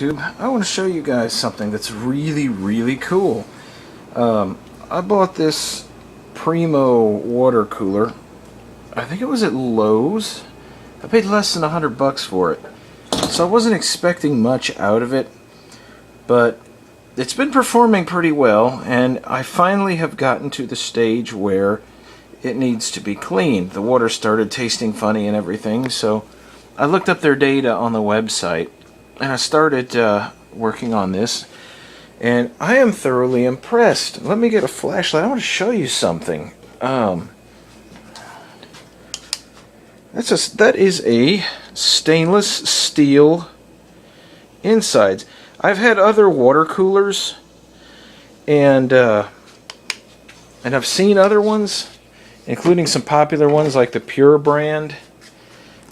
I want to show you guys something that's really cool. I bought this Primo water cooler. I think it was at Lowe's. I paid less than $100 for it, so I wasn't expecting much out of it, but it's been performing pretty well, and I finally have gotten to the stage where it needs to be cleaned. The water started tasting funny and everything, so I looked up their data on the website, and I started working on this, and I am thoroughly impressed. Let me get a flashlight. I want to show you something. That is a stainless steel insides. I've had other water coolers, and I've seen other ones, including some popular ones like the Pure brand,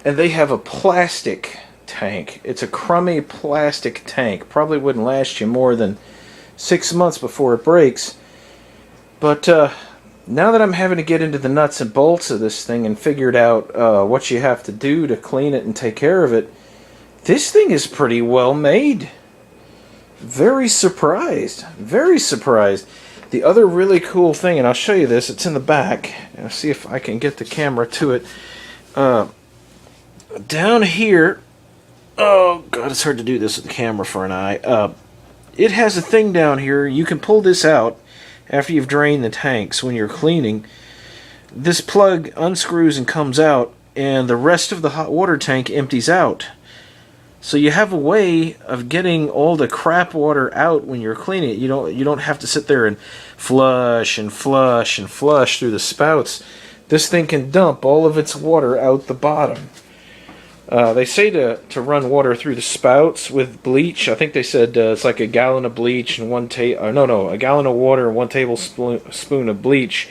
and they have a plastic tank. It's a crummy plastic tank. Probably wouldn't last you more than 6 months before it breaks. But now that I'm having to get into the nuts and bolts of this thing and figured out what you have to do to clean it and take care of it, this thing is pretty well made. Very surprised. Very surprised. The other really cool thing, and I'll show you this, it's in the back. I'll see if I can get the camera to it. Down here, oh god, it's hard to do this with the camera for an eye. It has a thing down here. You can pull this out after you've drained the tanks when you're cleaning. This plug unscrews and comes out, and the rest of the hot water tank empties out. So you have a way of getting all the crap water out when you're cleaning it. You don't have to sit there and flush and flush and flush through the spouts. This thing can dump all of its water out the bottom. They say to run water through the spouts with bleach. I think they said it's like a gallon of bleach and a gallon of water and 1 tablespoon of bleach.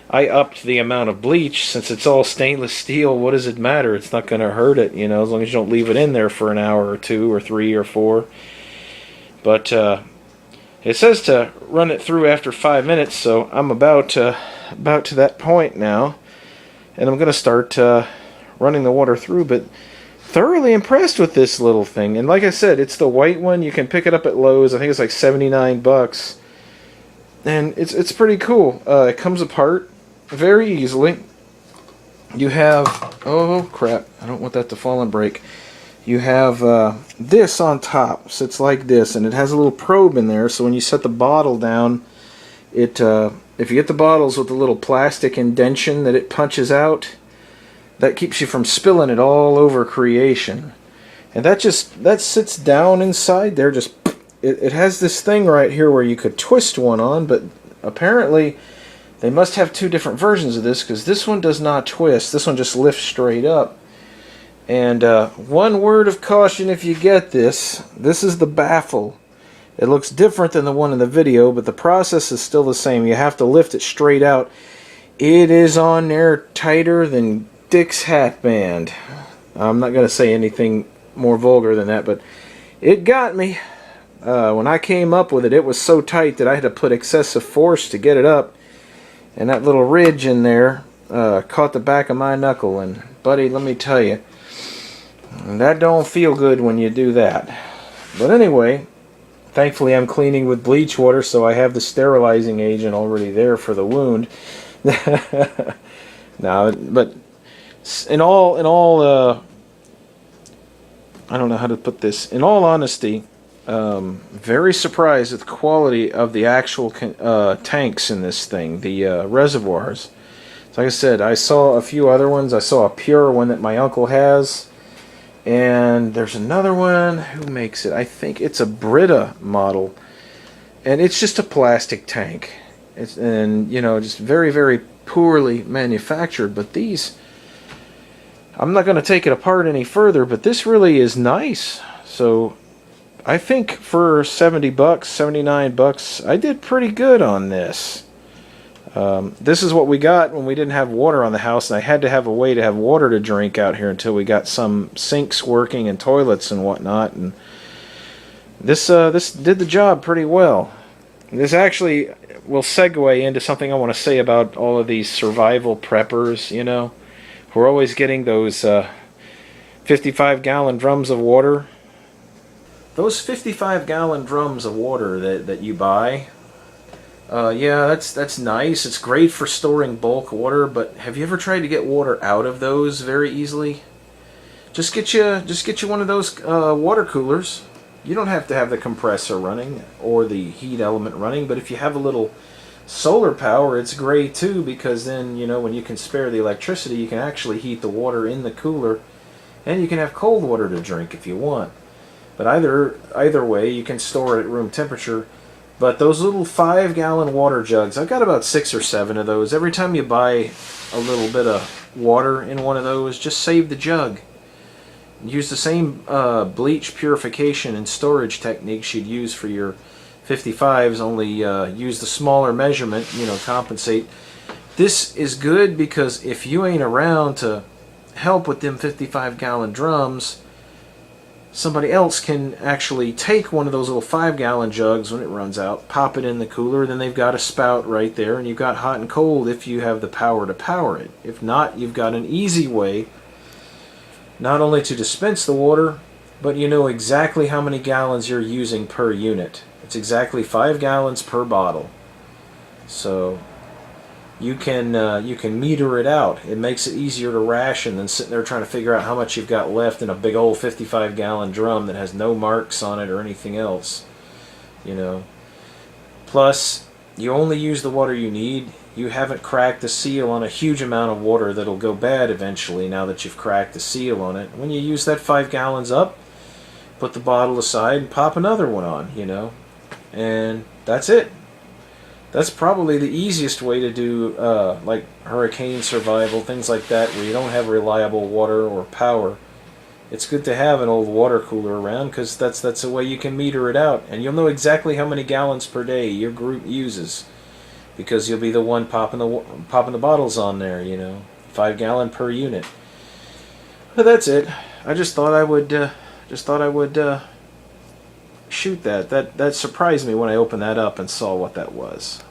I upped the amount of bleach since it's all stainless steel. What does it matter? It's not going to hurt it, as long as you don't leave it in there for an hour or 2 or 3 or 4. But it says to run it through after 5 minutes, so I'm about to that point now, and I'm going to start running the water through. But thoroughly impressed with this little thing, and like I said, it's the white one. You can pick it up at Lowe's. I think it's like $79, and it's pretty cool. It comes apart very easily. You have, oh crap, I don't want that to fall and break. You have this on top, sits like this, and it has a little probe in there, so when you set the bottle down, if you get the bottles with a little plastic indention that it punches out, that keeps you from spilling it all over creation. And that sits down inside there. It has this thing right here where you could twist one on, but apparently they must have 2 different versions of this, because this one does not twist. This one just lifts straight up. And one word of caution if you get this is the baffle. It looks different than the one in the video, but the process is still the same. You have to lift it straight out. It is on there tighter than Dick's hat band. I'm not going to say anything more vulgar than that, but it got me. When I came up with it, it was so tight that I had to put excessive force to get it up, and that little ridge in there caught the back of my knuckle, and buddy, let me tell you, that don't feel good when you do that. But anyway, thankfully I'm cleaning with bleach water, so I have the sterilizing agent already there for the wound. Now, but in all, I don't know how to put this. In all honesty, very surprised at the quality of the actual tanks in this thing, the reservoirs. So like I said, I saw a few other ones. I saw a Pure one that my uncle has, and there's another one. Who makes it? I think it's a Brita model, and it's just a plastic tank. Just very poorly manufactured. But these, I'm not going to take it apart any further, but this really is nice. So I think for $70, $79, I did pretty good on this. This is what we got when we didn't have water on the house, and I had to have a way to have water to drink out here until we got some sinks working and toilets and whatnot. And this did the job pretty well. This actually will segue into something I want to say about all of these survival preppers, who are always getting those 55-gallon drums of water. those 55-gallon drums of water that you buy, yeah, that's nice. It's great for storing bulk water, but have you ever tried to get water out of those very easily? Just get you one of those water coolers. You don't have to have the compressor running or the heat element running, but if you have a little solar power, it's great too, because then, you know, when you can spare the electricity, you can actually heat the water in the cooler, and you can have cold water to drink if you want. But either way, you can store it at room temperature. But those little 5-gallon water jugs, I've got about 6 or 7 of those. Every time you buy a little bit of water in one of those, just save the jug. Use the same bleach purification and storage techniques you'd use for your 55s, only use the smaller measurement, you know, compensate. This is good because if you ain't around to help with them 55-gallon drums, somebody else can actually take one of those little 5-gallon jugs when it runs out, pop it in the cooler, then they've got a spout right there, and you've got hot and cold if you have the power to power it. If not, you've got an easy way not only to dispense the water, but you know exactly how many gallons you're using per unit. It's exactly 5 gallons per bottle. So you can meter it out. It makes it easier to ration than sitting there trying to figure out how much you've got left in a big old 55-gallon drum that has no marks on it or anything else. You know. Plus, you only use the water you need. You haven't cracked the seal on a huge amount of water that'll go bad eventually now that you've cracked the seal on it. When you use that 5 gallons up, put the bottle aside and pop another one on, you know. And that's it. That's probably the easiest way to do like hurricane survival, things like that, where you don't have reliable water or power. It's good to have an old water cooler around, because that's a way you can meter it out, and you'll know exactly how many gallons per day your group uses, because you'll be the one popping the bottles on there, you know, 5 gallon per unit. But that's it. I just thought I would shoot that. That surprised me when I opened that up and saw what that was.